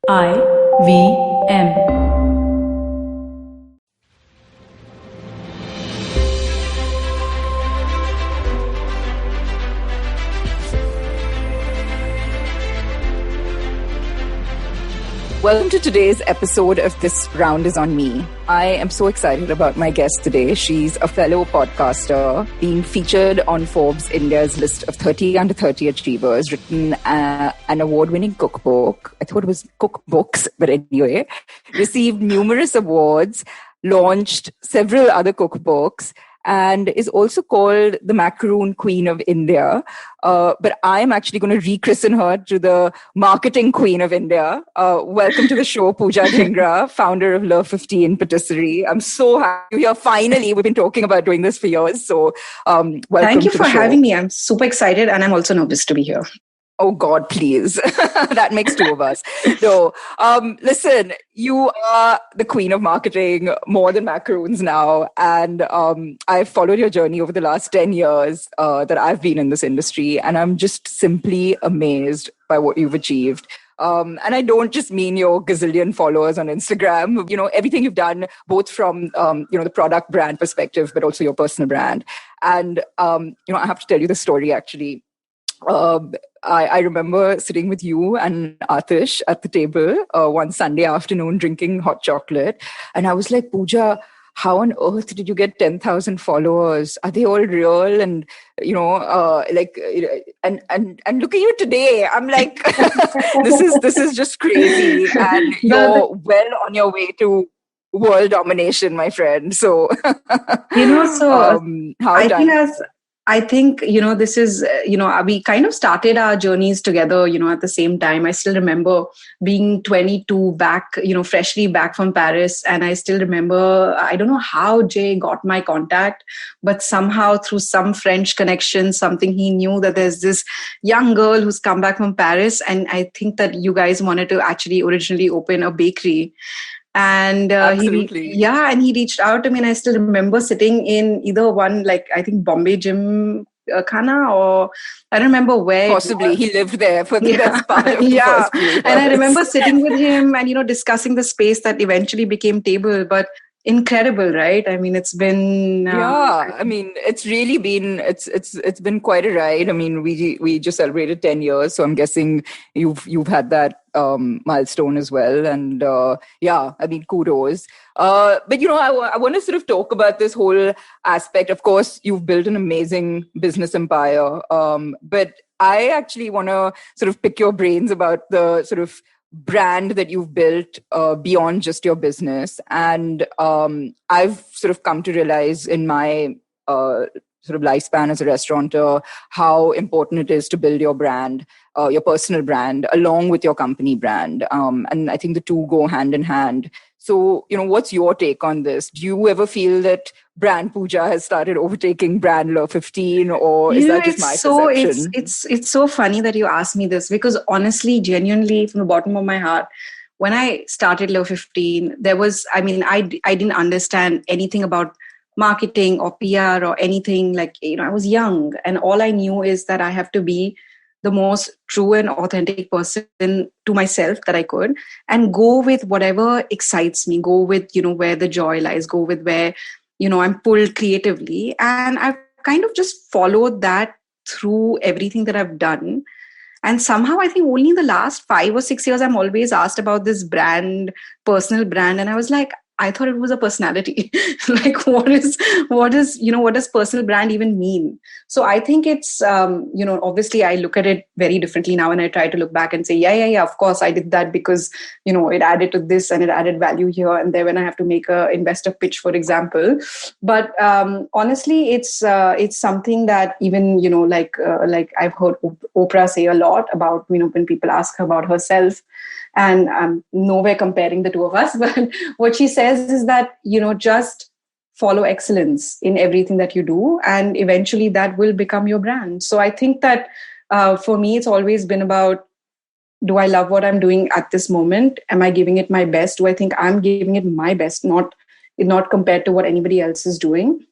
IVM. Welcome to today's episode of This Round is on Me. I am so excited about my guest today. She's a fellow podcaster, being featured on Forbes India's list of 30 under 30 achievers, written an award-winning cookbook. I thought it was cookbooks, but anyway, received numerous awards, launched several other cookbooks, and is also called the Macaroon Queen of India. But I'm actually going to rechristen her to the Marketing Queen of India. Welcome to the show, Pooja Dhingra, founder of Le15 Patisserie. I'm so happy you're here. Finally, we've been talking about doing this for years. So welcome. Thank you for having me. I'm super excited and I'm also nervous to be here. Oh God, please. That makes two of us. No, listen, you are the queen of marketing, more than macaroons now. And I've followed your journey over the last 10 years that I've been in this industry. And I'm just simply amazed by what you've achieved. And I don't just mean your gazillion followers on Instagram, you know, everything you've done, both from, the product brand perspective, but also your personal brand. And, I have to tell you the story actually. I remember sitting with you and Atish at the table one Sunday afternoon drinking hot chocolate. And I was like, Pooja, how on earth did you get 10,000 followers? Are they all real? And, and look at you today. I'm like, this is just crazy. And you're well on your way to world domination, my friend. So, I think, this is, we kind of started our journeys together, at the same time. I still remember being 22 back, freshly back from Paris. And I still remember, I don't know how Jay got my contact, but somehow through some French connection, something he knew that there's this young girl who's come back from Paris. And I think that you guys wanted to actually originally open a bakery. And he reached out to me, and I still remember sitting in either one, I think Bombay Gym Khana, or I don't remember where. Possibly he lived there for the best part of the first few years. And I remember sitting with him and discussing the space that eventually became Table, but incredible, right? I mean, it's been it's really been it's been quite a ride. I mean, we just celebrated 10 years, so I'm guessing you've had that milestone as well. And kudos. But I want to sort of talk about this whole aspect. Of course, you've built an amazing business empire, but I actually want to sort of pick your brains about the sort of brand that you've built beyond just your business. And I've sort of come to realize in my sort of lifespan as a restaurateur how important it is to build your brand, your personal brand, along with your company brand. And I think the two go hand in hand. So, what's your take on this? Do you ever feel that brand Pooja has started overtaking brand Le15, or is that just my perception? It's so funny that you asked me this, because honestly, genuinely, from the bottom of my heart, when I started Le15, I didn't understand anything about marketing or PR or anything. I was young, and all I knew is that I have to be the most true and authentic person to myself that I could, and go with whatever excites me, go with, where the joy lies, go with where, I'm pulled creatively. And I've kind of just followed that through everything that I've done. And somehow I think only in the last 5 or 6 years, I'm always asked about this brand, personal brand. And I was like, I thought it was a personality. What does personal brand even mean? So I think it's, obviously I look at it very differently now, and I try to look back and say, yeah, of course I did that because, it added to this and it added value here and there when I have to make a investor pitch, for example. But honestly, it's something that even, I've heard Oprah say a lot about, when people ask her about herself. And I'm nowhere comparing the two of us, but what she says is that, just follow excellence in everything that you do, and eventually that will become your brand. So I think that for me, it's always been about, do I love what I'm doing at this moment? Am I giving it my best? Do I think I'm giving it my best, not compared to what anybody else is doing?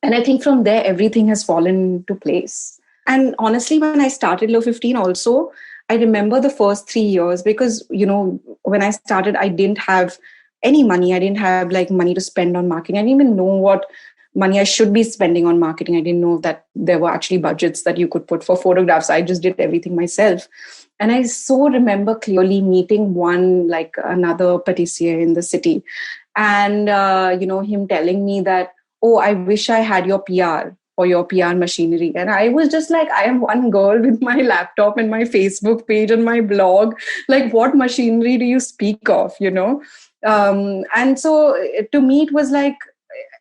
And I think from there, everything has fallen into place. And honestly, when I started Le15 also, I remember the first 3 years because, when I started, I didn't have any money. I didn't have like money to spend on marketing. I didn't even know what money I should be spending on marketing. I didn't know that there were actually budgets that you could put for photographs. I just did everything myself. And I so remember clearly meeting another patissier in the city. And, him telling me that, oh, I wish I had your PR or your PR machinery. And I was just like, I am one girl with my laptop and my Facebook page and my blog. Like, what machinery do you speak of, and so to me, it was like,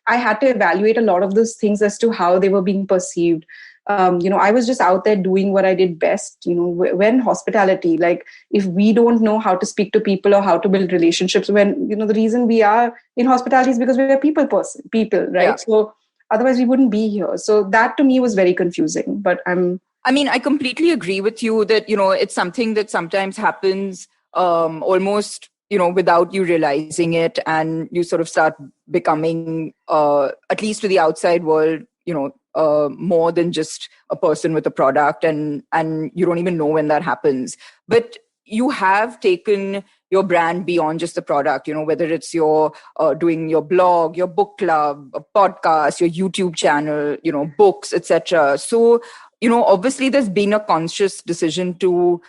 I had to evaluate a lot of those things as to how they were being perceived. I was just out there doing what I did best. When hospitality, like if we don't know how to speak to people or how to build relationships, when, the reason we are in hospitality is because we are people, right? Yeah. So otherwise we wouldn't be here. So that to me was very confusing, but I completely agree with you that, it's something that sometimes happens almost, without you realizing it, and you sort of start becoming, at least to the outside world, more than just a person with a product, and you don't even know when that happens. But you have taken your brand beyond just the product, whether it's your doing your blog, your book club, a podcast, your YouTube channel, books, etc. So, obviously there's been a conscious decision to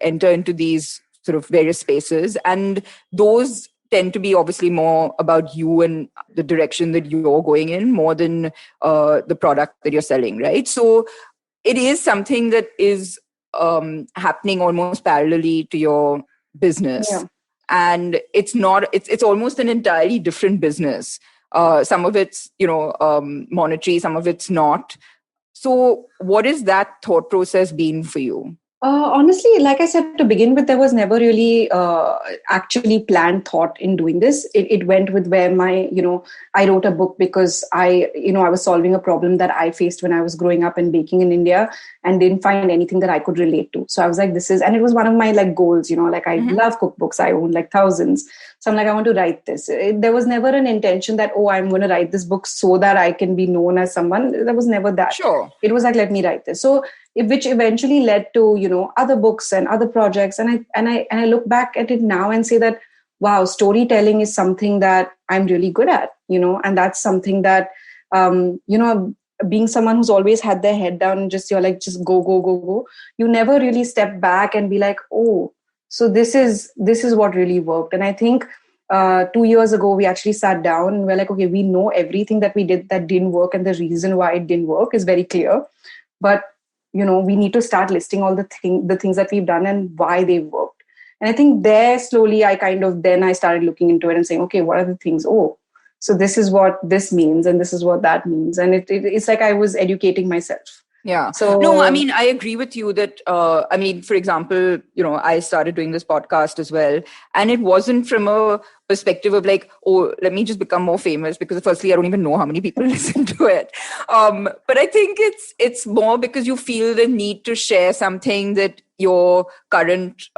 enter into these sort of various spaces, and those tend to be obviously more about you and the direction that you're going in, more than the product that you're selling, right? So it is something that is happening almost parallelly to your business. Yeah. And it's almost an entirely different business. Some of it's, monetary, some of it's not. So what is that thought process been for you? Honestly, like I said, to begin with, there was never really actually planned thought in doing this. It went with where I wrote a book because I was solving a problem that I faced when I was growing up and baking in India and didn't find anything that I could relate to. So I was like, and it was one of my like goals, I love cookbooks. I own like thousands. So I'm like, I want to write this. There was never an intention that, I'm going to write this book so that I can be known as someone. There was never that. Sure. It was like, let me write this. So which eventually led to, other books and other projects. And I look back at it now and say that, wow, storytelling is something that I'm really good at, and that's something that, being someone who's always had their head down and just, you're like, just go. You never really step back and be like, oh, so this is what really worked. And I think 2 years ago, we actually sat down and we're like, okay, we know everything that we did that didn't work. And the reason why it didn't work is very clear. But we need to start listing all the things that we've done and why they worked. And I think there slowly I started looking into it and saying, okay, what are the things? Oh, so this is what this means and this is what that means. And it's like I was educating myself. Yeah. So no, I agree with you that, for example, I started doing this podcast as well. And it wasn't from a perspective of like, oh, let me just become more famous, because firstly, I don't even know how many people listen to it. But I think it's more because you feel the need to share something that your current,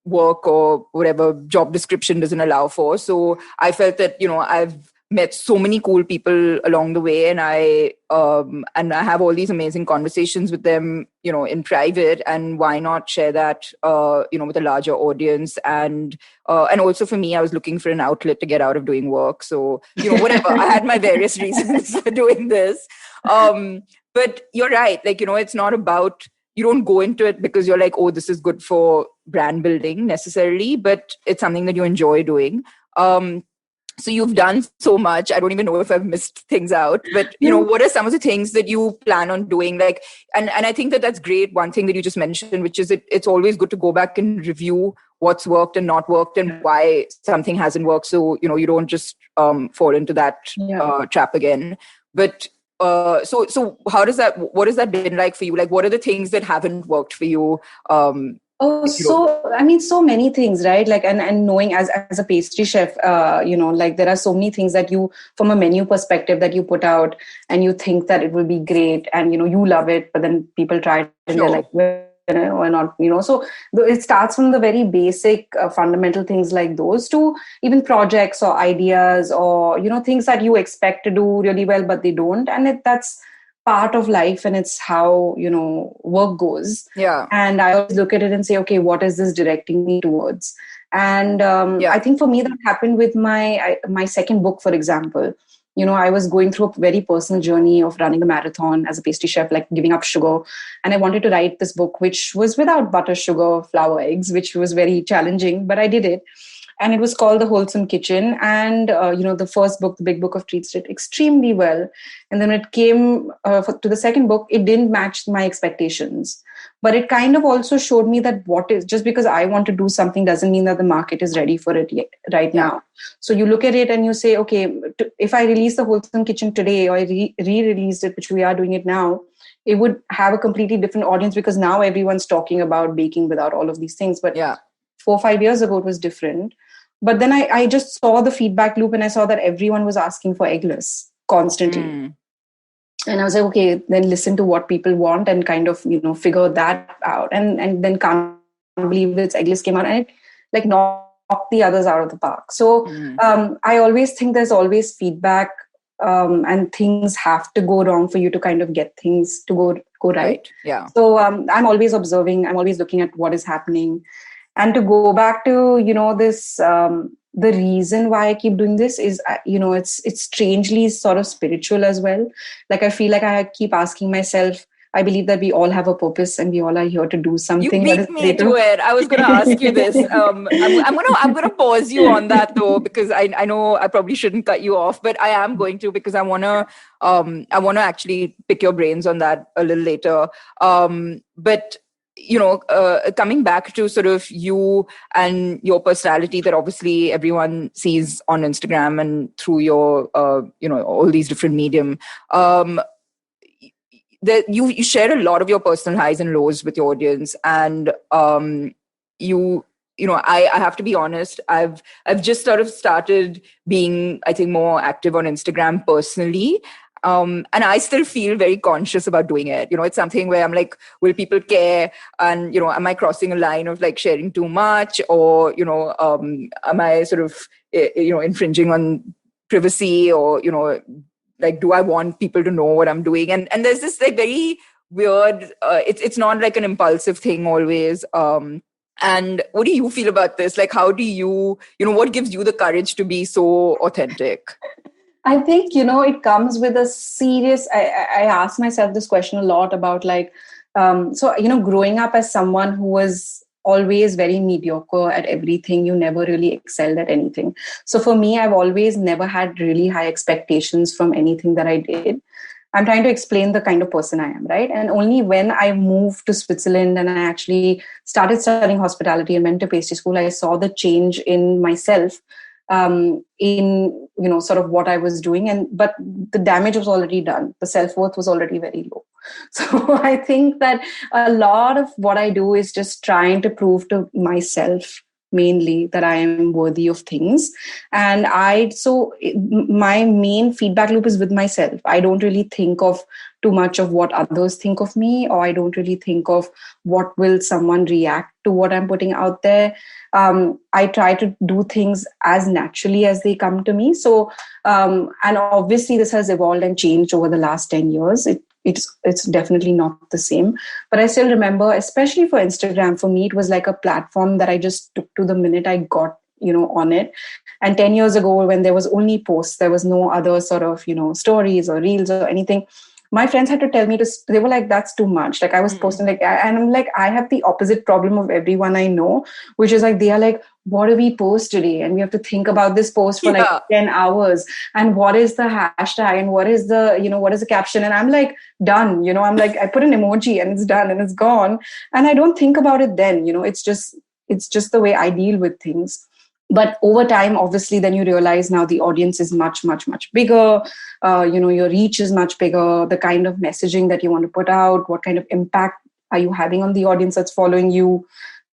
work or whatever job description doesn't allow for. So I felt that, I've met so many cool people along the way, and I have all these amazing conversations with them, in private, and why not share that, with a larger audience? And also for me, I was looking for an outlet to get out of doing work. So, whatever, I had my various reasons for doing this. But you're right. Like, it's not about, you don't go into it because you're like, oh, this is good for brand building necessarily, but it's something that you enjoy doing. So you've done so much. I don't even know if I've missed things out, but what are some of the things that you plan on doing? Like, and I think that that's great. One thing that you just mentioned, which is it's always good to go back and review what's worked and not worked and why something hasn't worked. So, you don't just fall into that trap again. But so what has that been like for you? Like, what are the things that haven't worked for you? So many things, right? Like, and knowing as a pastry chef, like there are so many things that you, from a menu perspective, that you put out and you think that it will be great and, you love it, but then people try it and they're like, or not, so it starts from the very basic fundamental things like those to even projects or ideas or, things that you expect to do really well, but they don't. And that's part of life, and it's how, work goes. Yeah. And I always look at it and say, okay, what is this directing me towards? And I think for me that happened with my second book, for example. I was going through a very personal journey of running a marathon as a pastry chef, like giving up sugar. And I wanted to write this book, which was without butter, sugar, flour, eggs, which was very challenging, but I did it. And it was called The Wholesome Kitchen. And, the first book, The Big Book of Treats, did extremely well. And then when it came to the second book, it didn't match my expectations. But it kind of also showed me that just because I want to do something doesn't mean that the market is ready for it yet, right now. So you look at it and you say, okay, if I release The Wholesome Kitchen today, or I re-released it, which we are doing it now, it would have a completely different audience, because now everyone's talking about baking without all of these things. But 4 or 5 years ago, it was different. But then I just saw the feedback loop, and I saw that everyone was asking for eggless constantly. And I was like, okay, then listen to what people want and kind of, figure that out. And then Can't Believe It's Eggless came out, and it like knocked the others out of the park. So I always think there's always feedback, and things have to go wrong for you to kind of get things to go right. Yeah. So I'm always observing. I'm always looking at what is happening. And to go back to, this, the reason why I keep doing this is, it's strangely sort of spiritual as well. Like, I feel like I keep asking myself, I believe that we all have a purpose and we all are here to do something. You beat me to it. I was going to ask you this. I'm going to pause you on that though, because I know I probably shouldn't cut you off, but I am going to, because I want to actually pick your brains on that a little later. But coming back to sort of you and your personality that obviously everyone sees on Instagram and through your, all these different medium, that you share a lot of your personal highs and lows with your audience. And, I have to be honest, I've just sort of started being, I think, more active on Instagram personally. And I still feel very conscious about doing it. It's something where I'm like, will people care? And, am I crossing a line of like sharing too much? Or, am I sort of, infringing on privacy? Or, like, do I want people to know what I'm doing? And there's this like very weird, it's not like an impulsive thing always. And what do you feel about this? Like, how do you, what gives you the courage to be so authentic? I think, it comes with a serious, I ask myself this question a lot about like, growing up as someone who was always very mediocre at everything, you never really excelled at anything. So for me, I've always never had really high expectations from anything that I did. I'm trying to explain the kind of person I am, right? And only when I moved to Switzerland and I actually started studying hospitality and went to pastry school, I saw the change in myself, in sort of what I was doing, but the damage was already done. The self-worth was already very low. So I think that a lot of what I do is just trying to prove to myself mainly that I am worthy of things. And my main feedback loop is with myself. I don't really think of too much of what others think of me, or I don't really think of what will someone react to what I'm putting out there. I try to do things as naturally as they come to me. So, and obviously this has evolved and changed over the last 10 years. It's definitely not the same. But I still remember, especially for Instagram, for me, it was like a platform that I just took to the minute I got, on it. And 10 years ago, when there was only posts, there was no other sort of, stories or reels or anything. My friends had to tell me they were like, that's too much. Like I was posting and I'm like, I have the opposite problem of everyone I know, which is like, they are like, what do we post today? And we have to think about this post for like 10 hours. And what is the hashtag? And what is the caption? And I'm like, done, I'm like, I put an emoji and it's done and it's gone. And I don't think about it then, it's just the way I deal with things. But over time, obviously, then you realize now the audience is much, much, much bigger. Your reach is much bigger. The kind of messaging that you want to put out, what kind of impact are you having on the audience that's following you?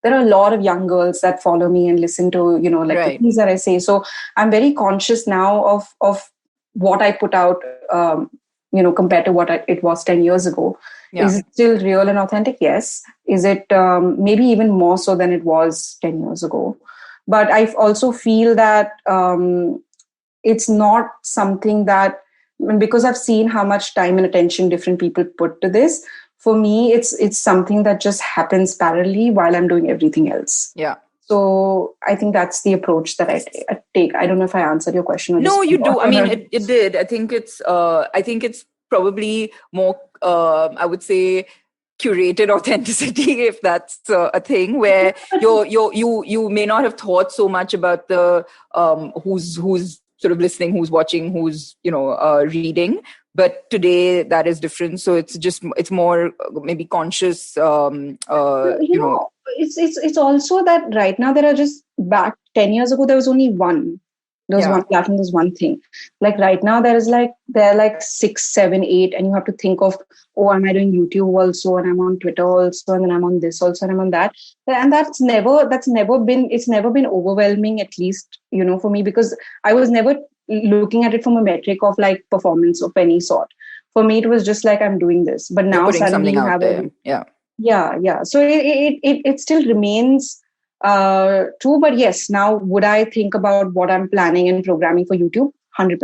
There are a lot of young girls that follow me and listen to, the things that I say. So I'm very conscious now of what I put out, compared to what it was 10 years ago. Yeah. Is it still real and authentic? Yes. Is it maybe even more so than it was 10 years ago? But I also feel that it's not something that and because I've seen how much time and attention different people put to this, for me, it's something that just happens parallelly while I'm doing everything else. Yeah. So I think that's the approach that I take. I don't know if I answered your question. Or No, just you do. I mean, it did. I think it's probably more, I would say, curated authenticity, if that's a thing, where you may not have thought so much about the who's sort of listening, who's watching, who's reading. But today that is different. So it's more maybe conscious. It's also that right now there are just, back 10 years ago there was only one. There was one platform, there's one thing. Like right now there are like 6, 7, 8, and you have to think of, oh, am I doing YouTube also, and I'm on Twitter also, and then I'm on this also, and I'm on that. And it's never been overwhelming, at least, for me, because I was never looking at it from a metric of like performance of any sort. For me, it was just like, I'm doing this. But now suddenly you have Yeah. So it still remains true. But yes, now would I think about what I'm planning and programming for YouTube? 100%.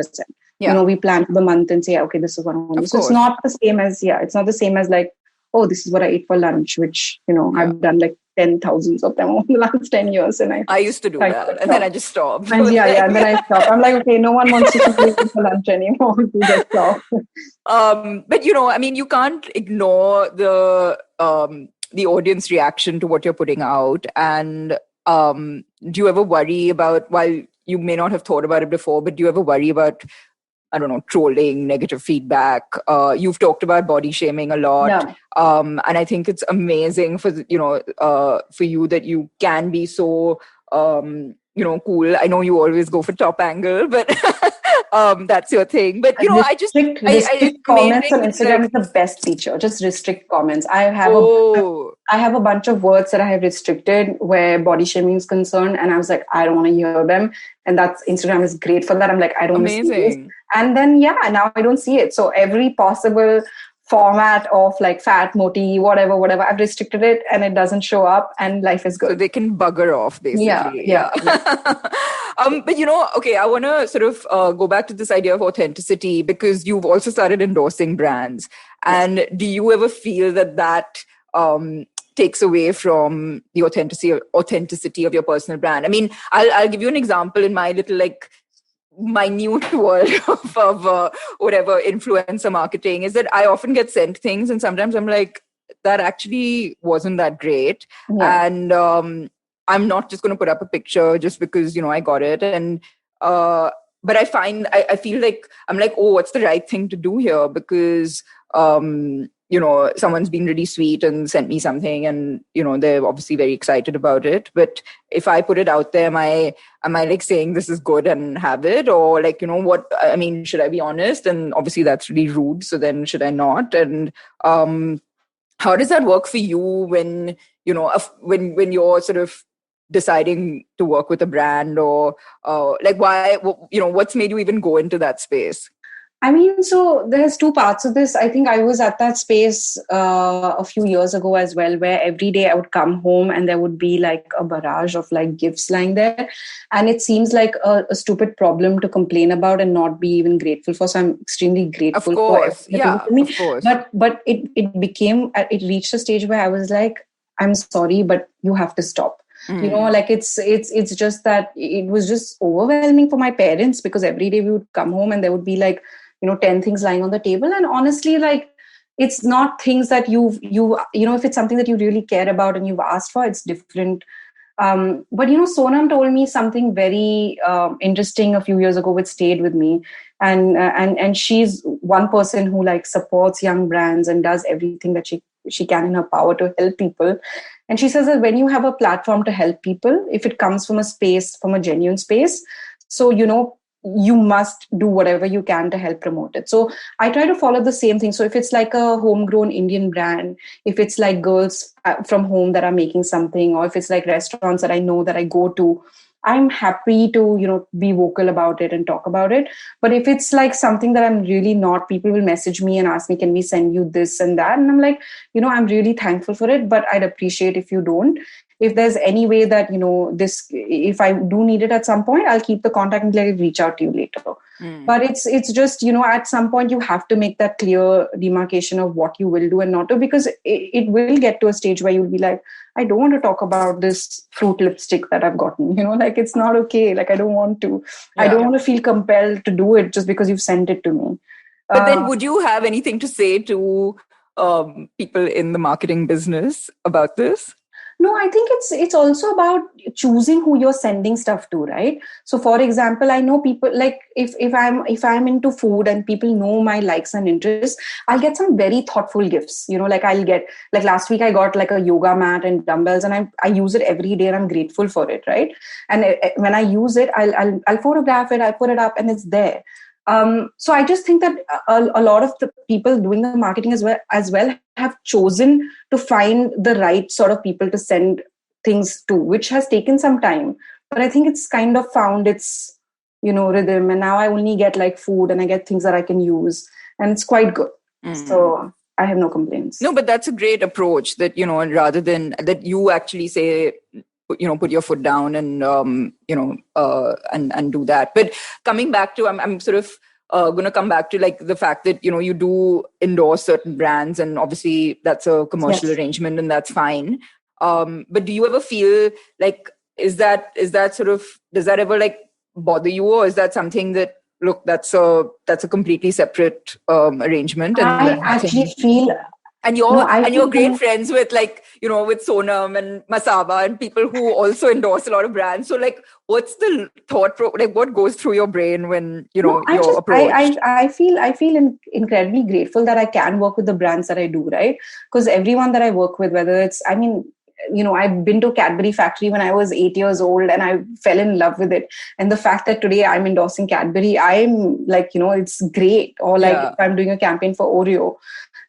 Yeah. We plan for the month and say, okay, this is what I want to do. So it's not the same as like, oh, this is what I ate for lunch, which, I've done like 10,000s of them over the last 10 years. And I used to do that. And then I just stopped. And then I stopped. I'm like, okay, no one wants to eat for lunch anymore. We just stop. But, I mean, you can't ignore the audience reaction to what you're putting out. And do you ever worry about, while you may not have thought about it before, but do you ever worry about, I don't know, trolling, negative feedback? You've talked about body shaming a lot. Yeah. And I think it's amazing for you that you can be so, cool. I know you always go for top angle, but that's your thing. But, restrict comments on Instagram is the best feature. Just restrict comments. I have a bunch of words that I have restricted where body shaming is concerned. And I was like, I don't want to hear them. And Instagram is great for that. I'm like, I don't want to see this. And then, now I don't see it. So every possible format of like fat, moti, whatever, I've restricted it and it doesn't show up and life is good. So they can bugger off, basically. Yeah. But, okay, I want to sort of go back to this idea of authenticity, because you've also started endorsing brands. And do you ever feel that takes away from the authenticity of your personal brand? I mean, I'll give you an example in my little minute world of whatever influencer marketing is, that I often get sent things and sometimes I'm like, that actually wasn't that great. And I'm not just going to put up a picture just because I got it. And but I feel like I'm like, oh, what's the right thing to do here? Because someone's been really sweet and sent me something and, they're obviously very excited about it. But if I put it out there, am I like saying this is good and have it? Or like, what, I mean, should I be honest? And obviously that's really rude. So then should I not? And how does that work for you when, when you're sort of deciding to work with a brand, or like why, what's made you even go into that space? I mean, so there's two parts of this. I think I was at that space a few years ago as well, where every day I would come home and there would be like a barrage of like gifts lying there. And it seems like a stupid problem to complain about and not be even grateful for. So I'm extremely grateful for everything. Of course. But it reached a stage where I was like, I'm sorry, but you have to stop. Like it's just that it was just overwhelming for my parents, because every day we would come home and there would be like, 10 things lying on the table. And honestly, like, it's not things that if it's something that you really care about and you've asked for, it's different. But Sonam told me something very interesting a few years ago, which stayed with me. And she's one person who like supports young brands and does everything that she can in her power to help people. And she says that when you have a platform to help people, if it comes from a genuine space, so you must do whatever you can to help promote it. So I try to follow the same thing. So if it's like a homegrown Indian brand, if it's like girls from home that are making something, or if it's like restaurants that I know that I go to, I'm happy to, be vocal about it and talk about it. But if it's like something that I'm really not, people will message me and ask me, can we send you this and that? And I'm like, I'm really thankful for it, but I'd appreciate if you don't. If there's any way that, if I do need it at some point, I'll keep the contact and reach out to you later. Mm. But it's just, at some point you have to make that clear demarcation of what you will do and not do, because it will get to a stage where you'll be like, I don't want to talk about this fruit lipstick that I've gotten, like it's not okay. Like I don't want to. I don't want to feel compelled to do it just because you've sent it to me. But then would you have anything to say to people in the marketing business about this? No, I think it's also about choosing who you're sending stuff to, right? So, for example, I know people, like if I'm into food and people know my likes and interests, I'll get some very thoughtful gifts. Like I'll get, like last week I got like a yoga mat and dumbbells, and I use it every day and I'm grateful for it, right? And when I use it, I'll photograph it, I'll put it up, and it's there. So I just think that a lot of the people doing the marketing as well have chosen to find the right sort of people to send things to, which has taken some time. But I think it's kind of found its, rhythm. And now I only get like food and I get things that I can use. And it's quite good. So I have no complaints. No, but that's a great approach that, rather than that you actually say, put your foot down and, and do that. But coming back to, I'm sort of going to come back to like the fact that, you do endorse certain brands, and obviously that's a commercial arrangement and that's fine. But do you ever feel like, is that sort of, does that ever like bother you, or is that something that, look, that's a completely separate arrangement? And I actually feel... And you're great friends with like, with Sonam and Masaba and people who also endorse a lot of brands. So like, what's the thought, what goes through your brain when, you're approached? I feel incredibly grateful that I can work with the brands that I do, right? Because everyone that I work with, whether it's, I've been to Cadbury factory when I was 8 years old and I fell in love with it. And the fact that today I'm endorsing Cadbury, I'm like, it's great. Or like if I'm doing a campaign for Oreo,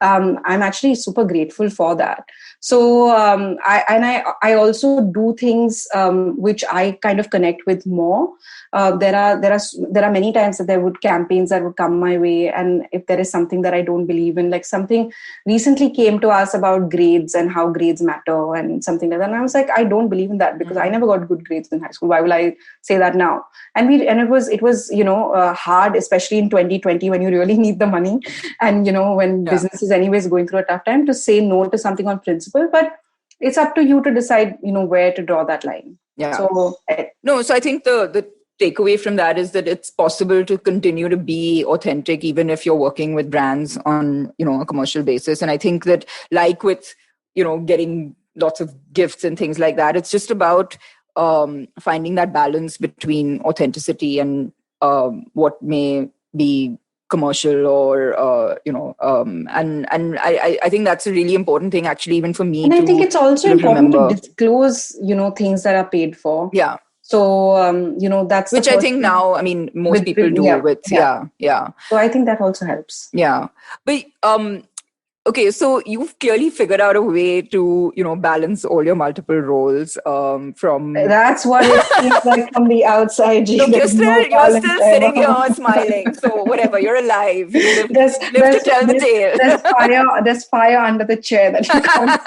I'm actually super grateful for that. So I also do things which I kind of connect with more. There are many times that there would campaigns that would come my way, and if there is something that I don't believe in, like something recently came to us about grades and how grades matter and something like that, and I was like, I don't believe in that because I never got good grades in high school. Why will I say that now? And it was hard, especially in 2020 when you really need the money, and when business is anyways going through a tough time, to say no to something on principle. But it's up to you to decide where to draw that line. So I think the takeaway from that is that it's possible to continue to be authentic even if you're working with brands on a commercial basis. And I think that, like with getting lots of gifts and things like that, it's just about finding that balance between authenticity and what may be commercial, or and I think that's a really important thing, actually, even for me. And I think it's also important to disclose things that are paid for. So that's which I think now, most people do with. So I think that also helps. But okay, so you've clearly figured out a way to, balance all your multiple roles. From that's what it seems like from the outside. Look, you're still sitting here smiling. So whatever, you're alive. You live to tell the tale. There's fire under the chair that you can't.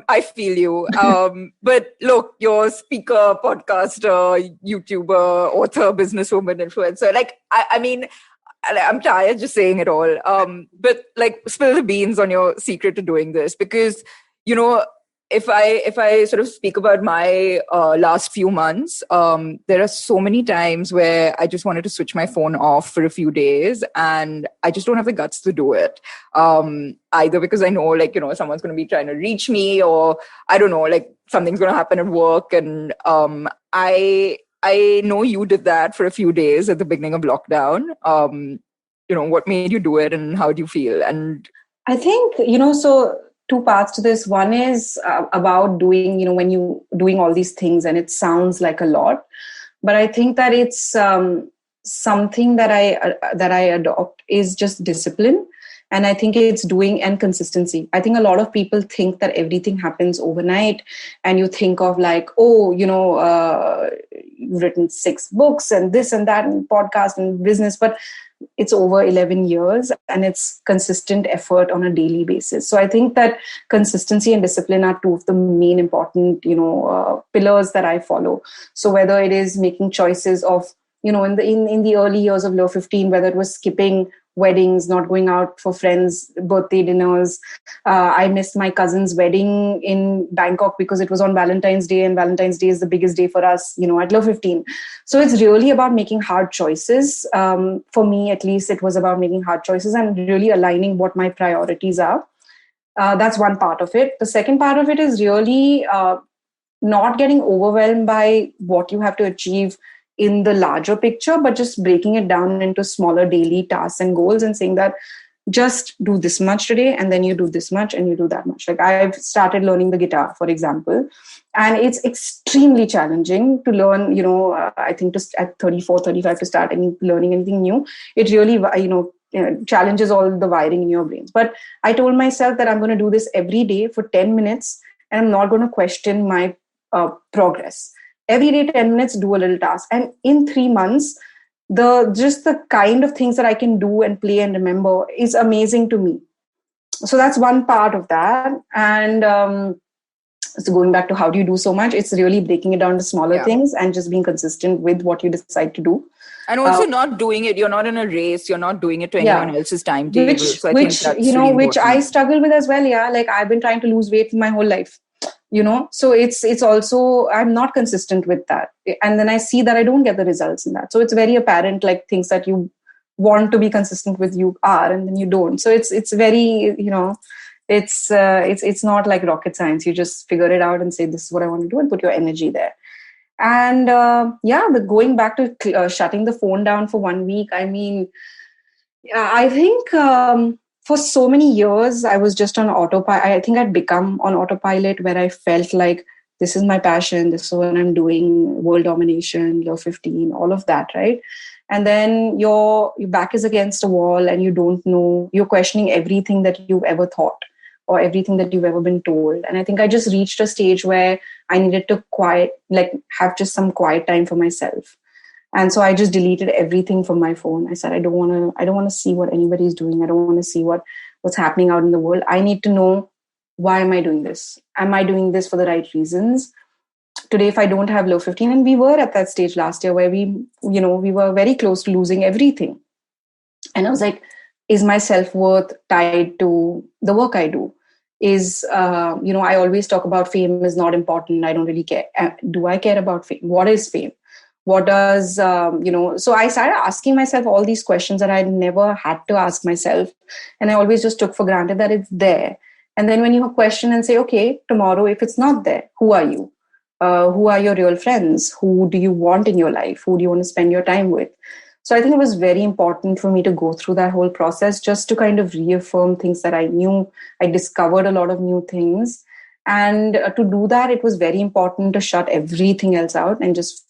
I feel you. But look, you're speaker, podcaster, YouTuber, author, businesswoman, influencer. Like, I'm tired just saying it all. But like, spill the beans on your secret to doing this, because, if I sort of speak about my last few months, there are so many times where I just wanted to switch my phone off for a few days, and I just don't have the guts to do it. Either because I know, like, someone's going to be trying to reach me, or I don't know, like something's going to happen at work. And I know you did that for a few days at the beginning of lockdown. What made you do it, and how do you feel? And I think, so two parts to this. One is about doing, when you doing all these things, and it sounds like a lot, but I think that it's something that I adopt is just discipline. And I think it's doing and consistency. I think a lot of people think that everything happens overnight, and you think of like, you've written 6 books and this and that and podcast and business, but it's over 11 years and it's consistent effort on a daily basis. So I think that consistency and discipline are two of the main important, pillars that I follow. So whether it is making choices of, in the early years of Le15, whether it was skipping weddings, not going out for friends' birthday dinners. I missed my cousin's wedding in Bangkok because it was on Valentine's Day, and Valentine's Day is the biggest day for us, at Le15. So it's really about making hard choices. For me, at least, it was about making hard choices and really aligning what my priorities are. That's one part of it. The second part of it is really not getting overwhelmed by what you have to achieve in the larger picture, but just breaking it down into smaller daily tasks and goals and saying that just do this much today, and then you do this much and you do that much. Like I've started learning the guitar, for example, and it's extremely challenging to learn, I think at 34, 35 to start learning anything new. It really, challenges all the wiring in your brains. But I told myself that I'm going to do this every day for 10 minutes and I'm not going to question my progress. Every day, 10 minutes, do a little task. And in 3 months, the kind of things that I can do and play and remember is amazing to me. So that's one part of that. And so going back to how do you do so much, it's really breaking it down to smaller things and just being consistent with what you decide to do. And also not doing it, you're not in a race, you're not doing it to anyone else's timetable. So I think that's really which I struggle with as well. Yeah, like I've been trying to lose weight my whole life. So it's also, I'm not consistent with that. And then I see that I don't get the results in that. So it's very apparent, like things that you want to be consistent with, you are, and then you don't. So it's very, it's not like rocket science. You just figure it out and say, this is what I want to do, and put your energy there. And going back to shutting the phone down for 1 week. I mean, I think, for so many years, I was just on autopilot. I think I'd become on autopilot where I felt like this is my passion. This is what I'm doing, world domination, Le15, all of that, right? And then your back is against a wall and you don't know, you're questioning everything that you've ever thought or everything that you've ever been told. And I think I just reached a stage where I needed to have just some quiet time for myself. And so I just deleted everything from my phone. I said, I don't want to see what anybody's doing. I don't want to see what's happening out in the world. I need to know, why am I doing this? Am I doing this for the right reasons? Today, if I don't have Le15, and we were at that stage last year where we were very close to losing everything. And I was like, is my self-worth tied to the work I do? I always talk about fame is not important. I don't really care. Do I care about fame? What is fame? What does, so I started asking myself all these questions that I never had to ask myself. And I always just took for granted that it's there. And then when you question and say, okay, tomorrow, if it's not there, who are you? Who are your real friends? Who do you want in your life? Who do you want to spend your time with? So I think it was very important for me to go through that whole process just to kind of reaffirm things that I knew. I discovered a lot of new things. And to do that, it was very important to shut everything else out and just,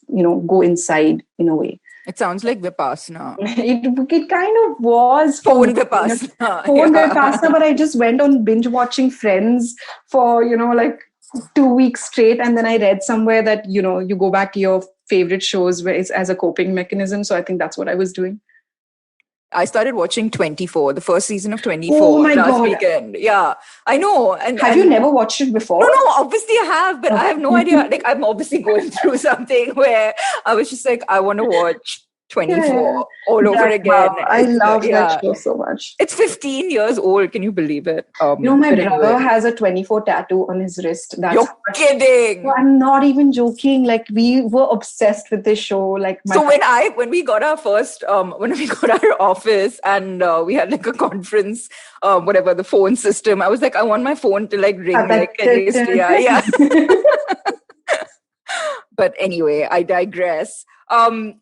go inside in a way. It sounds like Vipassana. It kind of was. Phone Vipassana. Vipassana, but I just went on binge watching Friends for, 2 weeks straight. And then I read somewhere that, you go back to your favorite shows where it's as a coping mechanism. So I think that's what I was doing. I started watching 24, the first season of 24 last weekend. Yeah, I know. And have you never watched it before? No, obviously I have, but I have no idea. Like I'm obviously going through something where I was just like, I want to watch 24 all over again. Wow. I love that show so much. It's 15 years old. Can you believe it? My brother has a 24 tattoo on his wrist. You're kidding. No, I'm not even joking. Like we were obsessed with this show. Like when we got our first, when we got our office and we had like a conference, the phone system, I was like, I want my phone to like ring like at least. Yeah. But anyway, I digress. So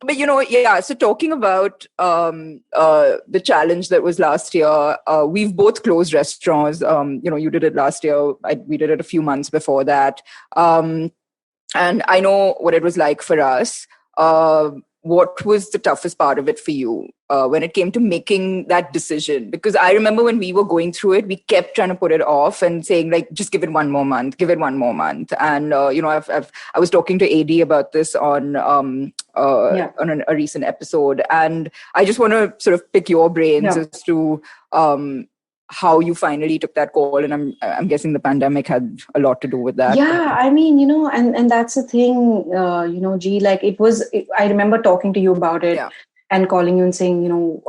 talking about the challenge that was last year, we've both closed restaurants. You did it last year. We did it a few months before that. And I know what it was like for us. What was the toughest part of it for you when it came to making that decision? Because I remember when we were going through it, we kept trying to put it off and saying like, just give it one more month. And, I was talking to AD about this on a recent episode. And I just want to sort of pick your brains as to how you finally took that call. And I'm guessing the pandemic had a lot to do with that. Yeah, I mean, and that's the thing, G, like I remember talking to you about it and calling you and saying,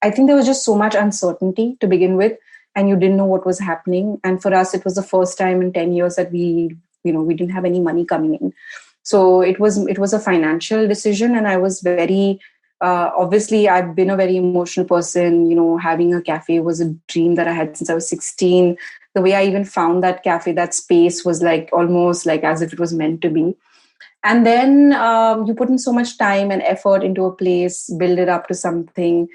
I think there was just so much uncertainty to begin with, and you didn't know what was happening. And for us, it was the first time in 10 years that we didn't have any money coming in. So it was a financial decision, and I was very, obviously I've been a very emotional person. Having a cafe was a dream that I had since I was 16. The way I even found that cafe, that space was like almost like as if it was meant to be. And then you put in so much time and effort into a place, build it up to something.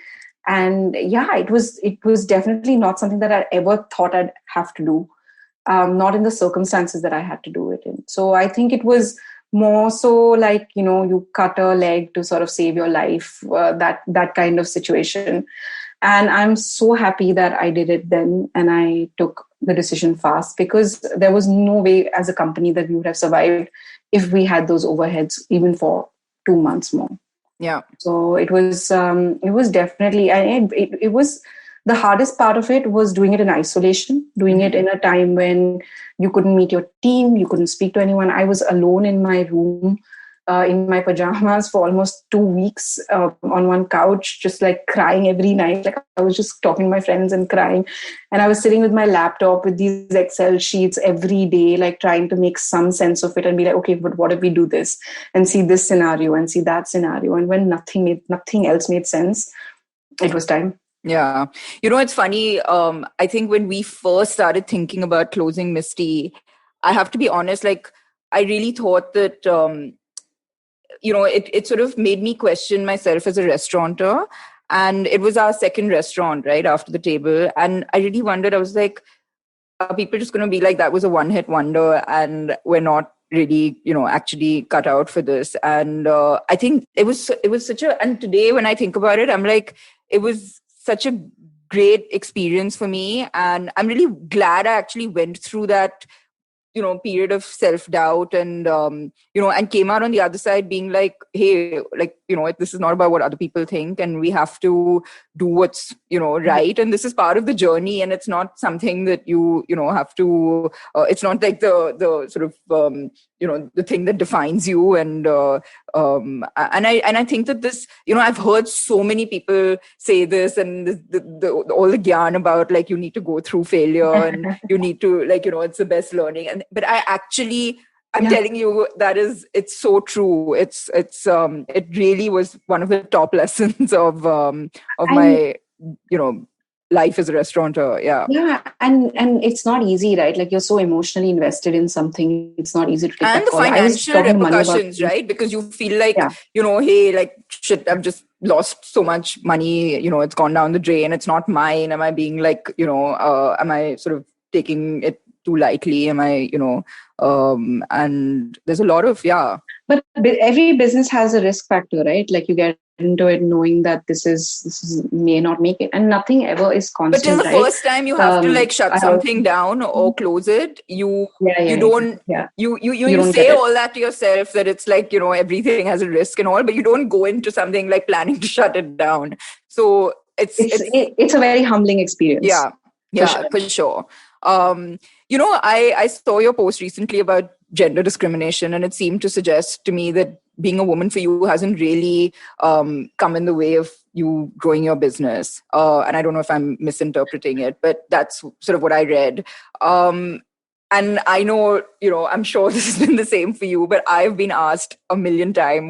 And yeah, it was definitely not something that I ever thought I'd have to do. Not in the circumstances that I had to do it in. So I think it was more so like, you cut a leg to sort of save your life, that kind of situation. And I'm so happy that I did it then, and I took the decision fast, because there was no way as a company that we would have survived if we had those overheads even for 2 months more. Yeah. So it was definitely, and it was, the hardest part of it was doing it in isolation, doing it in a time when you couldn't meet your team, you couldn't speak to anyone. I was alone in my room, in my pajamas for almost 2 weeks, on one couch, just like crying every night. Like I was just talking to my friends and crying. And I was sitting with my laptop with these Excel sheets every day, like trying to make some sense of it and be like, okay, but what if we do this and see this scenario and see that scenario? And when nothing else made sense, it was time. Yeah. It's funny. I think when we first started thinking about closing Misty, I have to be honest, like I really thought that, it sort of made me question myself as a restaurateur. And it was our second restaurant, right, after the table. And I really wondered, I was like, are people just going to be like, that was a one-hit wonder and we're not really, actually cut out for this? And I think it was such a, and today when I think about it, I'm like, it was such a great experience for me. And I'm really glad I actually went through that, period of self-doubt and, and came out on the other side being like, hey, like, this is not about what other people think, and we have to do what's, right. And this is part of the journey, and it's not something that you have to, it's not like the sort of, the thing that defines you. And I think that this, I've heard so many people say this, and all the gyan about like, you need to go through failure and you need to like, it's the best learning. But I'm telling you, it's so true. It really was one of the top lessons of my, life as a restaurateur. Yeah. And it's not easy, right? Like you're so emotionally invested in something. It's not easy to take and that call. And the financial repercussions, right? Because you feel like, hey, like, shit, I've just lost so much money, it's gone down the drain. It's not mine. Am I being like, am I sort of taking it too lightly? Am I, and there's a lot of, But every business has a risk factor, right? Like you get into it knowing that this is may not make it, and nothing ever is constant. But till the first time you have to like shut something down or close it, you don't say all that to yourself, that it's like, everything has a risk and all, but you don't go into something like planning to shut it down. So it's a very humbling experience. For sure. I saw your post recently about gender discrimination, and it seemed to suggest to me that being a woman for you hasn't really come in the way of you growing your business. And I don't know if I'm misinterpreting it, but that's sort of what I read. And I know, I'm sure this has been the same for you, but I've been asked a million times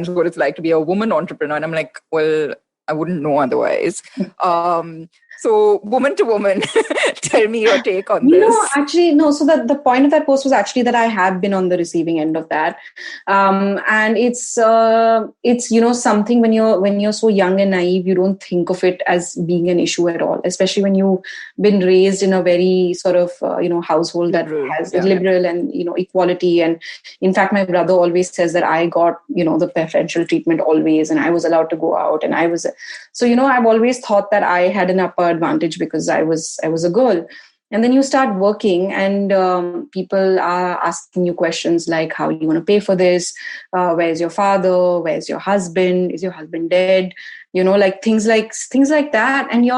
what it's like to be a woman entrepreneur. And I'm like, well, I wouldn't know otherwise. So woman to woman, tell me your take on this. No, actually, no. So the point of that post was actually that I have been on the receiving end of that. And it's something when you're so young and naive, you don't think of it as being an issue at all, especially when you've been raised in a very sort of, household that has liberal and, equality. And in fact, my brother always says that I got, the preferential treatment always, and I was allowed to go out, and I was, so, I've always thought that I had an upper advantage because I was a girl. And then you start working, and people are asking you questions like, how are you going to pay for this? Where's your father? Where's your husband? Is your husband dead? Like things like that. And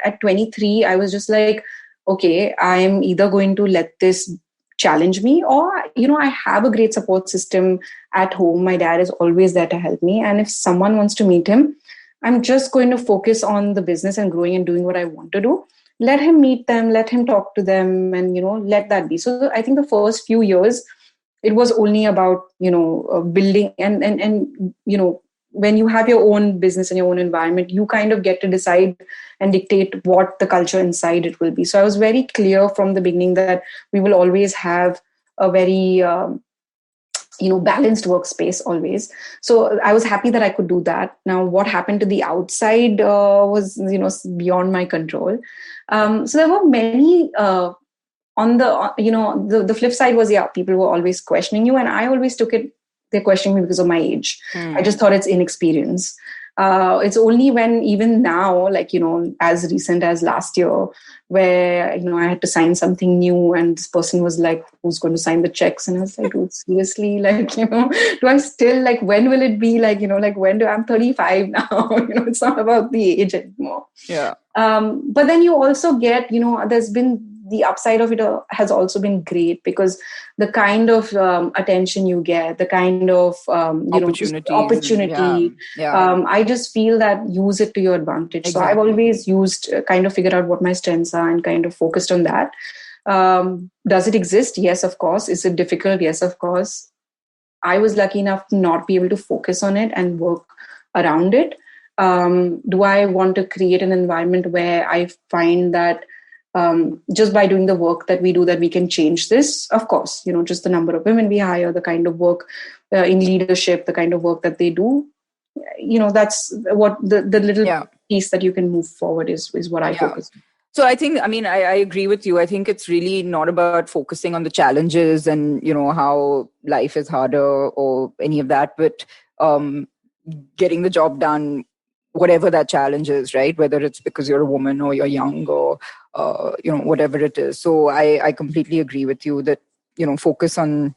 at 23, I was just like, okay, I'm either going to let this challenge me, or I have a great support system at home. My dad is always there to help me, and if someone wants to meet him, I'm just going to focus on the business and growing and doing what I want to do. Let him meet them, let him talk to them, and let that be. So I think the first few years, it was only about building, and when you have your own business and your own environment, you kind of get to decide and dictate what the culture inside it will be. So I was very clear from the beginning that we will always have a very balanced workspace always. So I was happy that I could do that. Now what happened to the outside was beyond my control. So there were many on the flip side was, people were always questioning you, and I always took it, they're questioning me because of my age. I just thought it's inexperience. It's only when, even now, like, as recent as last year, where, I had to sign something new, and this person was like, who's going to sign the checks? And I was like, dude, seriously, like, do I still, like, when will it be? Like, like, I'm 35 now, it's not about the age anymore. Yeah. But then you also get, there's been, the upside of it has also been great, because the kind of attention you get, the kind of opportunity, I just feel that use it to your advantage. Exactly. So I've always used, kind of figured out what my strengths are and kind of focused on that. Does it exist? Yes, of course. Is it difficult? Yes, of course. I was lucky enough to not be able to focus on it and work around it. Do I want to create an environment where I find that just by doing the work that we do, that we can change this? Of course, just the number of women we hire, the kind of work in leadership, the kind of work that they do, that's what the little piece that you can move forward is what I focus on. So I think, I agree with you. I think it's really not about focusing on the challenges and, how life is harder or any of that, but getting the job done, whatever that challenge is, right? Whether it's because you're a woman or you're young or, whatever it is. So I completely agree with you that, focus on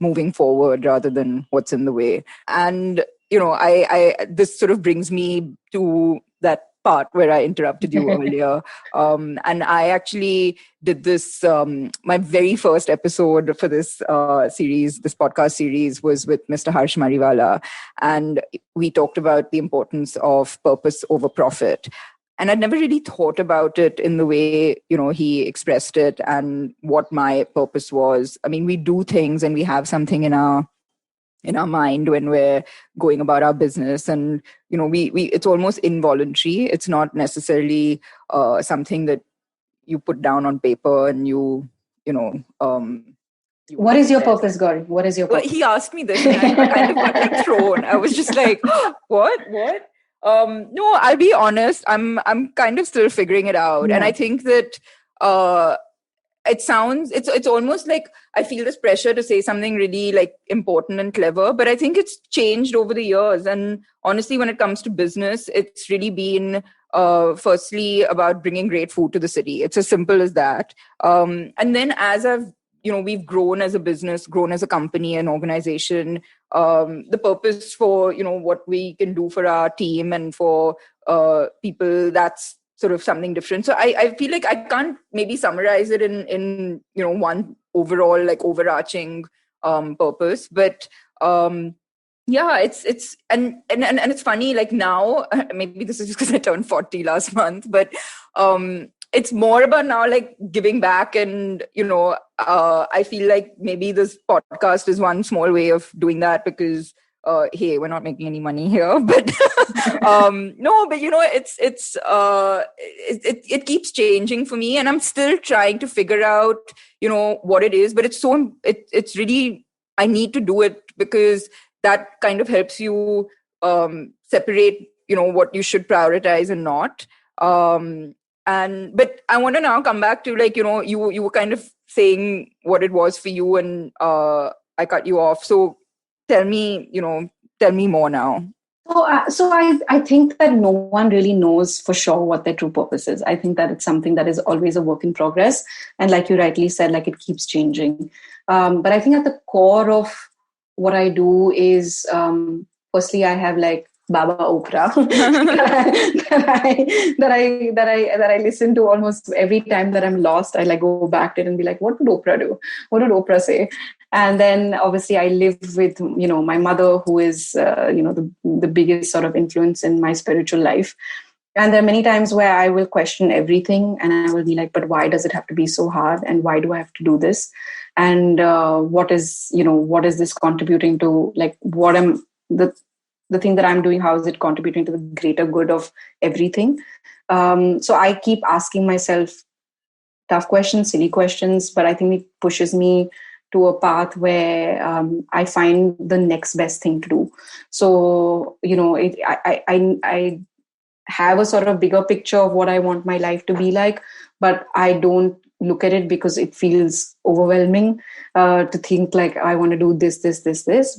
moving forward rather than what's in the way. And, this sort of brings me to that part where I interrupted you earlier. And I actually did this, my very first episode for this series, this podcast series, was with Mr. Harsh Mariwala. And we talked about the importance of purpose over profit. And I'd never really thought about it in the way, he expressed it and what my purpose was. We do things and we have something in our mind when we're going about our business, and we it's almost involuntary. It's not necessarily something that you put down on paper and what is your purpose, Gauri? What is your purpose? Well, he asked me this and I kind of got like thrown. I was just like, what? No, I'll be honest, I'm kind of still figuring it out. And I think that it's almost like I feel this pressure to say something really like important and clever, but I think it's changed over the years. And honestly, when it comes to business, it's really been firstly about bringing great food to the city. It's as simple as that. And then as we've grown as a business, grown as a company, an organization, the purpose for, what we can do for our team and for people, that's sort of something different. So I feel like I can't maybe summarize it in one overall like overarching purpose, but it's and it's funny, like now, maybe this is just because I turned 40 last month, but it's more about now like giving back, and I feel like maybe this podcast is one small way of doing that, because hey, we're not making any money here, but no, but it keeps changing for me, and I'm still trying to figure out what it is, but it's really, I need to do it, because that kind of helps you separate what you should prioritize and not. But I want to now come back to like you were kind of saying what it was for you, and I cut you off. So tell me more now. So I think that no one really knows for sure what their true purpose is. I think that it's something that is always a work in progress. And like you rightly said, like it keeps changing. But I think at the core of what I do is, firstly, I have like Baba Oprah that I listen to almost every time that I'm lost. I like go back to it and be like, what would Oprah do? What would Oprah say? And then obviously I live with, my mother, who is, the biggest sort of influence in my spiritual life. And there are many times where I will question everything and I will be like, but why does it have to be so hard? And why do I have to do this? And what is this contributing to, like, what am the thing that I'm doing, how is it contributing to the greater good of everything? So I keep asking myself tough questions, silly questions, but I think it pushes me to a path where I find the next best thing to do. So, I have a sort of bigger picture of what I want my life to be like, but I don't look at it because it feels overwhelming to think like I want to do this.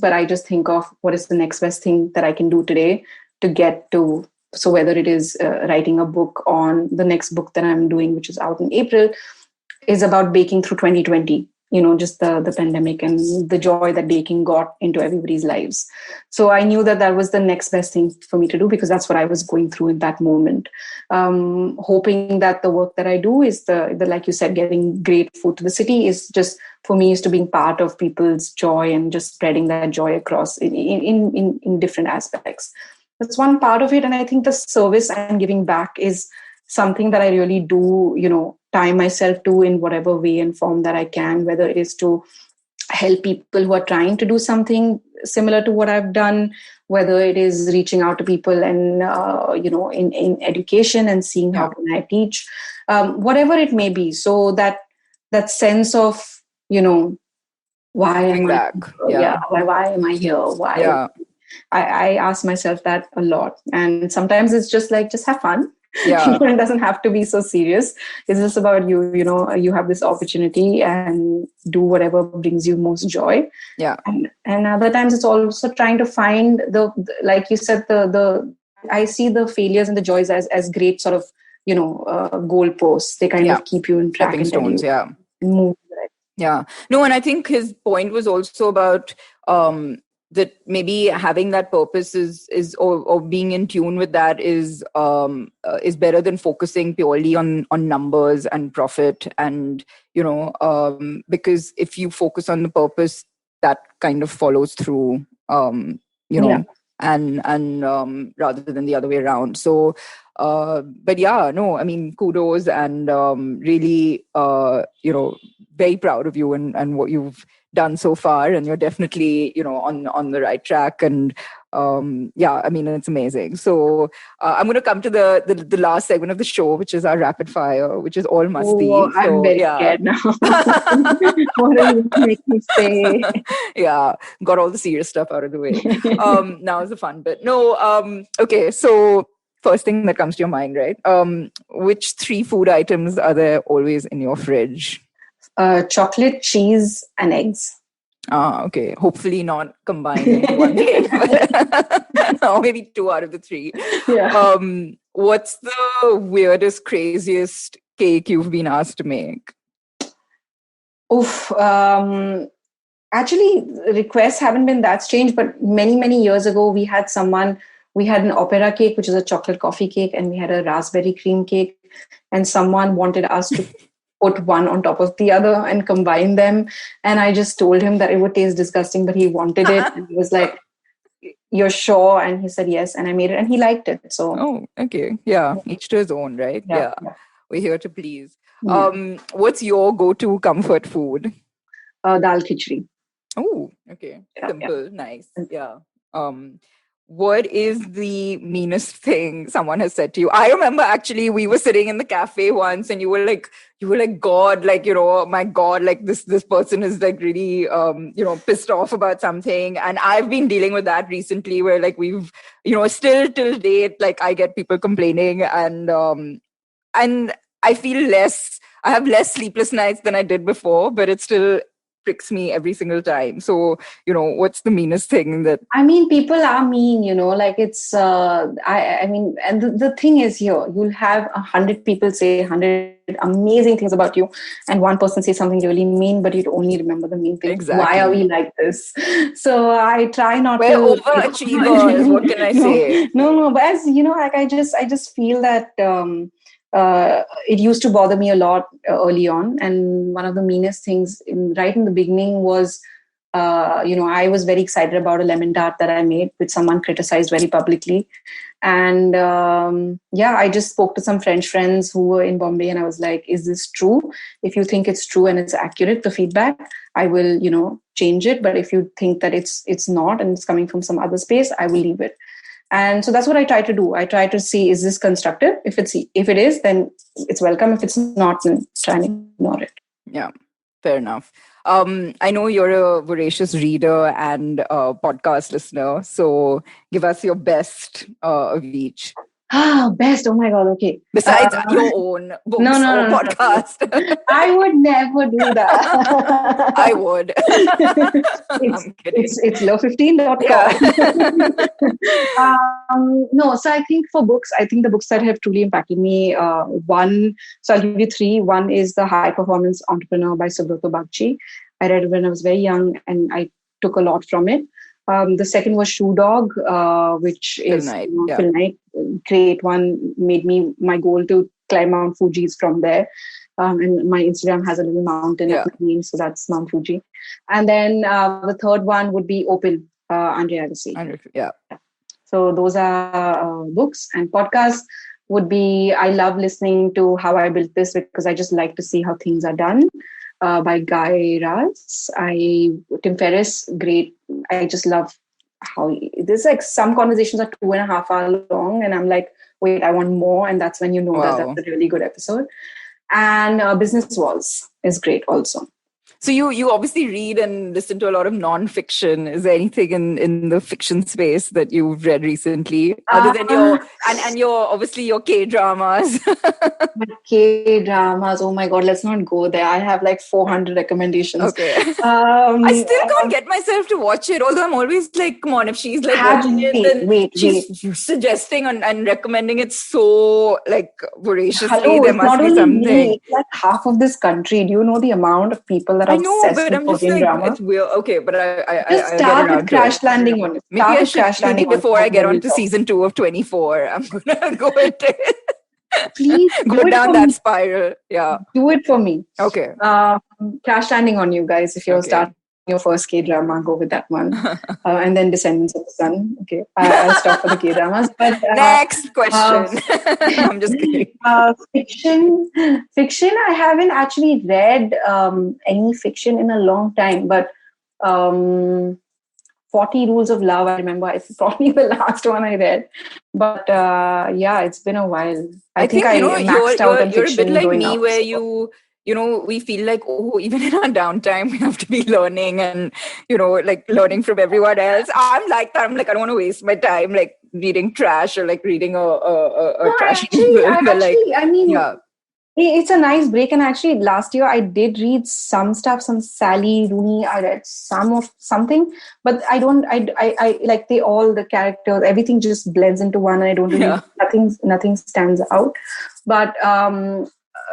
But I just think of what is the next best thing that I can do today to get to. So whether it is writing a book, on the next book that I'm doing, which is out in April, is about baking through 2020. Just the pandemic and the joy that baking got into everybody's lives. So I knew that was the next best thing for me to do, because that's what I was going through in that moment. Hoping that the work that I do is the like you said, getting great food to the city is just, for me, is to being part of people's joy and just spreading that joy across in different aspects. That's one part of it. And I think the service and giving back is something that I really do, tie myself to in whatever way and form that I can, whether it is to help people who are trying to do something similar to what I've done, whether it is reaching out to people and, in education and seeing how can I teach, whatever it may be. So that sense of, why am I here? Why am I here? Why? Yeah. I ask myself that a lot. And sometimes it's just like, just have fun. Yeah. It doesn't have to be so serious. It's just about you have this opportunity and do whatever brings you most joy. Yeah. And other times it's also trying to find the like you said, I see the failures and the joys as great sort of, goalposts. They kind of keep you in track stepping stones, and move. Yeah. No, and I think his point was also about that maybe having that purpose is or being in tune with that is better than focusing purely on numbers and profit, and because if you focus on the purpose, that kind of follows through, and rather than the other way around. So but yeah, no, I mean, kudos, and really very proud of you and what you've done so far, and you're definitely on the right track. And I mean, it's amazing. So I'm going to come to the last segment of the show, which is our rapid fire, which is all musty. I'm very scared now. What are you making me say? Yeah, got all the serious stuff out of the way. Now is the fun bit. No, okay, so first thing that comes to your mind, right? Which 3 food items are there always in your fridge? Chocolate, cheese, and eggs. Okay. Hopefully not combined into one thing, or maybe 2 out of the 3. Yeah. What's the weirdest, craziest cake you've been asked to make? Oof. Actually, requests haven't been that strange, but many, many years ago, we had an opera cake, which is a chocolate coffee cake, and we had a raspberry cream cake, and someone wanted us to put one on top of the other and combine them. And I just told him that it would taste disgusting, but he wanted it. And he was like, "You're sure?" And he said yes. And I made it and he liked it. So, oh, okay. Yeah. Each to his own, right? Yeah. We're here to please. Yeah. What's your go-to comfort food? Dal khichdi. Oh, okay. Simple. Nice. Yeah. What is the meanest thing someone has said to you? I remember actually we were sitting in the cafe once and you were like, God, like, my God, like this person is like really, pissed off about something. And I've been dealing with that recently where like we've, still till date, like I get people complaining and I feel I have less sleepless nights than I did before, but it's still pricks me every single time. So, what's the meanest thing that... I mean, people are mean, like it's, I mean, and the thing is here, you'll have 100 people say 100 amazing things about you, and one person say something really mean, but you'd only remember the mean things. Exactly. Why are we like this? So I try not We're to... overachievers, what can I say? No, but as you know, like I just feel that it used to bother me a lot early on. And one of the meanest things right in the beginning was, I was very excited about a lemon tart that I made, which someone criticized very publicly. And I just spoke to some French friends who were in Bombay, and I was like, is this true? If you think it's true and it's accurate, the feedback, I will, change it. But if you think that it's not and it's coming from some other space, I will leave it. And so that's what I try to do. I try to see, is this constructive? If it is, then it's welcome. If it's not, then try and ignore it. Yeah, fair enough. I know you're a voracious reader and a podcast listener, so give us your best of each. Best. Oh my God. Okay. Besides your own books or podcast. No. I would never do that. I would. It's Le15.com. Yeah. No, so I think for books, the books that have truly impacted me, so I'll give you three. One is The High Performance Entrepreneur by Subrata Bagchi. I read it when I was very young and I took a lot from it. The second was Shoe Dog, which is Phil Knight. Great one. Made me my goal to climb Mount Fuji's from there. And my Instagram has a little mountain at my name, so that's Mount Fuji. And then the third one would be Open, Andrea Agassi. Yeah. So those are books. And podcasts would be, I love listening to How I Built This because I just like to see how things are done. By Guy Raz. Tim Ferriss, great. I just love how there's like some conversations are 2.5 hours long, and I'm like, wait, I want more, and that's when you know that that's a really good episode. And Business Walls is great also. So you obviously read and listen to a lot of non-fiction. Is there anything in the fiction space that you've read recently, other than your K-dramas? K-dramas, oh my God, let's not go there. I have like 400 recommendations. Okay. I still can't get myself to watch it, although I'm always like, come on, if she's like watching it, then she's suggesting and recommending it so like voraciously. There must be something. Me, like half of this country. Do you know the amount of people that are obsessed with I'm just like, drama? It's weird. Okay, but I just start with Crash Landing on it. Maybe I should, before I get on to season 2 of 24, I'm gonna go into it. Please go down that spiral. Yeah, do it for me. Okay. Crash Landing on You, guys. If you're starting your first K-drama, go with that one. And then Descendants of the Sun. Okay, I'll stop for the K-dramas. But next question. I'm just kidding. Fiction. I haven't actually read any fiction in a long time, but 40 Rules of Love, I remember. It's probably the last one I read. But it's been a while. I think I maxed out on fiction. You're a bit like me, where we feel like, even in our downtime, we have to be learning and, like learning from everyone else. I'm like that. I'm like, I don't want to waste my time like reading trash or like reading a trashy book. It's a nice break. And actually last year I did read some stuff, some Sally Rooney. I read some of something, but I like the characters, everything just blends into one. And I don't really, nothing stands out. But,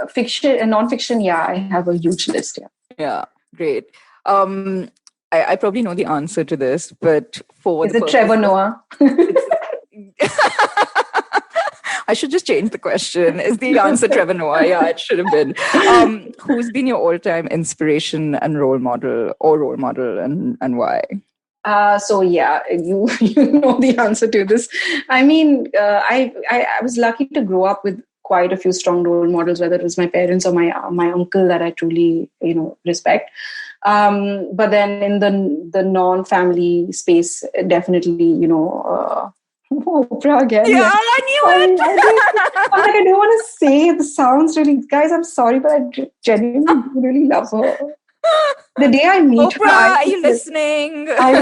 fiction and non-fiction, I have a huge list. Yeah, great. I probably know the answer to this, but is it Trevor Noah? I should just change the question. Is the answer Trevor Noah? Yeah, it should have been. Who's been your all-time inspiration and role model, and why? You know the answer to this. I mean, I was lucky to grow up with quite a few strong role models, whether it was my parents or my uncle that I truly, respect. But then in the non-family space, definitely, Oprah again. Yeah, I knew it. I'm like, I don't want to say it. The sounds really, guys, I'm sorry, but I genuinely really love her. The day I meet Oprah, her, are you listening? I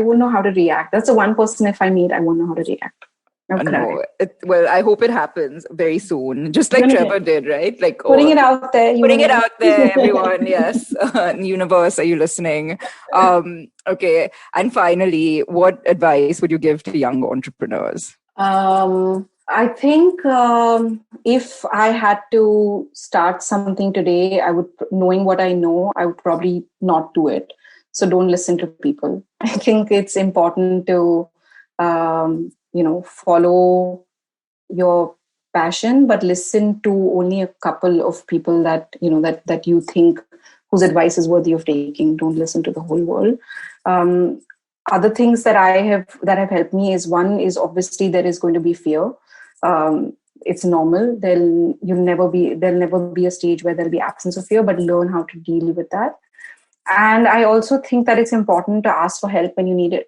won't know how to react. That's the one person if I meet, I won't know how to react. Okay. No, well, I hope it happens very soon, just like Trevor did, right? Like putting it out there. Putting it out there, everyone. Yes. Universe, are you listening? Okay. And finally, what advice would you give to young entrepreneurs? I think if I had to start something today, knowing what I know, I would probably not do it. So don't listen to people. I think it's important to, follow your passion, but listen to only a couple of people that you think whose advice is worthy of taking. Don't listen to the whole world. Other things that have helped me is, one is obviously there is going to be fear. It's normal. There'll never be a stage where there'll be absence of fear, but learn how to deal with that. And I also think that it's important to ask for help when you need it.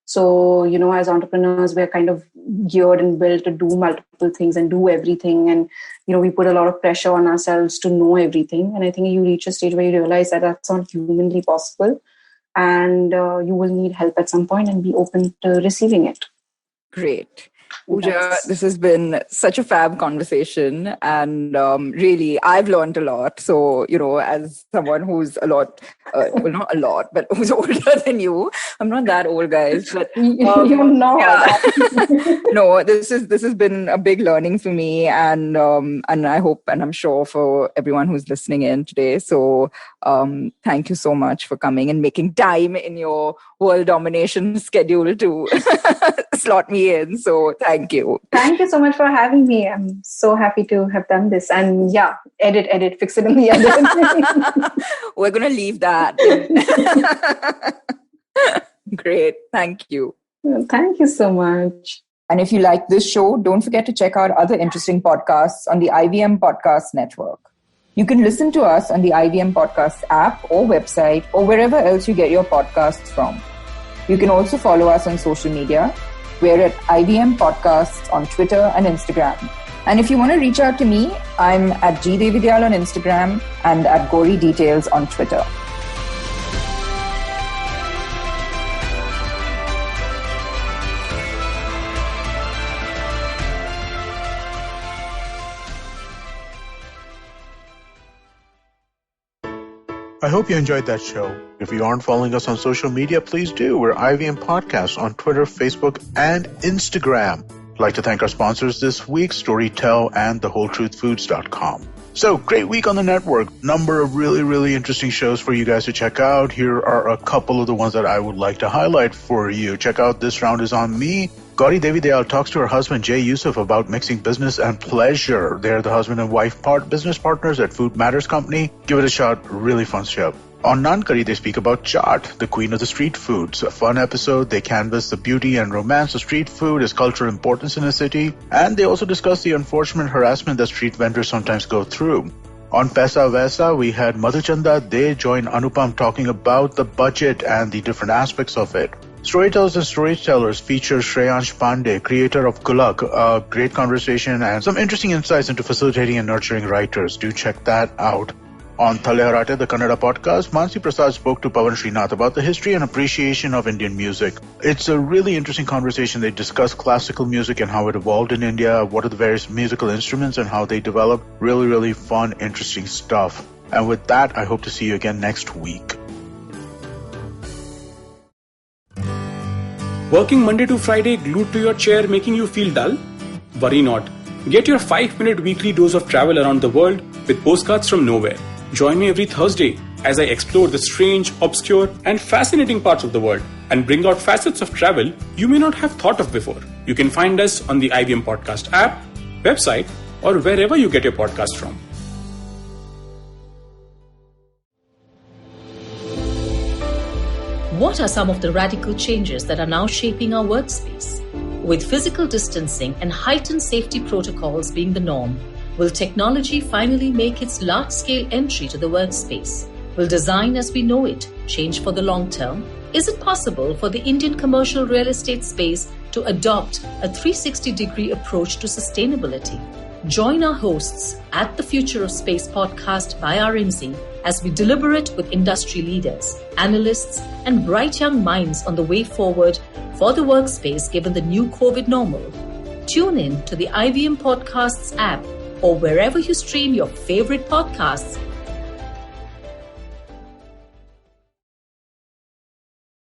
So, as entrepreneurs, we're kind of geared and built to do multiple things and do everything. And, we put a lot of pressure on ourselves to know everything. And I think you reach a stage where you realize that that's not humanly possible. And you will need help at some point, and be open to receiving it. Great. Pooja, this has been such a fab conversation, and really, I've learned a lot. So, as someone who's a lot, well, not a lot, but who's older than you, I'm not that old, guys. But you're not. Yeah. No, this has been a big learning for me, and I hope, and I'm sure for everyone who's listening in today. So, thank you so much for coming and making time in your world domination schedule to slot me in. So thank you. Thank you so much for having me. I'm so happy to have done this. And yeah, edit, fix it in the edit. We're going to leave that. Great. Thank you. Thank you so much. And if you like this show, don't forget to check out other interesting podcasts on the IVM Podcast Network. You can listen to us on the IVM Podcast app or website, or wherever else you get your podcasts from. You can also follow us on social media. We're at IVM Podcasts on Twitter and Instagram. And if you want to reach out to me, I'm at gdevidyal on Instagram and at Gauri Details on Twitter. I hope you enjoyed that show. If you aren't following us on social media, please do. We're IVM Podcasts on Twitter, Facebook, and Instagram. I'd like to thank our sponsors this week, Storytel and thewholetruthfoods.com. So, great week on the network. Number of really, really interesting shows for you guys to check out. Here are a couple of the ones that I would like to highlight for you. Check out This Round Is On Me. Gauri Devidayal talks to her husband Jay Yusuf about mixing business and pleasure. They're the husband and wife business partners at Food Matters Company. Give it a shot. Really fun show. On Naan Curry, they speak about chaat, the queen of the street foods. A fun episode. They canvass the beauty and romance of street food, its cultural importance in a city, and they also discuss the unfortunate harassment that street vendors sometimes go through. On Paisa Vaisa, we had Madhuchanda. They joined Anupam talking about the budget and the different aspects of it. Storytellers and Storytellers features Shreyansh Pandey, creator of Gulak. A great conversation and some interesting insights into facilitating and nurturing writers. Do check that out. On Thale Harate, the Kannada podcast, Mansi Prasad spoke to Pawan Srinath about the history and appreciation of Indian music. It's a really interesting conversation. They discuss classical music and how it evolved in India, what are the various musical instruments and how they developed. Really, really fun, interesting stuff. And with that, I hope to see you again next week. Working Monday to Friday glued to your chair making you feel dull? Worry not. Get your 5-minute weekly dose of travel around the world with postcards from nowhere. Join me every Thursday as I explore the strange, obscure and fascinating parts of the world and bring out facets of travel you may not have thought of before. You can find us on the IVM Podcast app, website, or wherever you get your podcast from. What are some of the radical changes that are now shaping our workspace? With physical distancing and heightened safety protocols being the norm, will technology finally make its large-scale entry to the workspace? Will design as we know it change for the long term? Is it possible for the Indian commercial real estate space to adopt a 360-degree approach to sustainability? Join our hosts at the Future of Space podcast by RMZ as we deliberate with industry leaders, analysts, and bright young minds on the way forward for the workspace given the new COVID normal. Tune in to the IVM Podcasts app or wherever you stream your favorite podcasts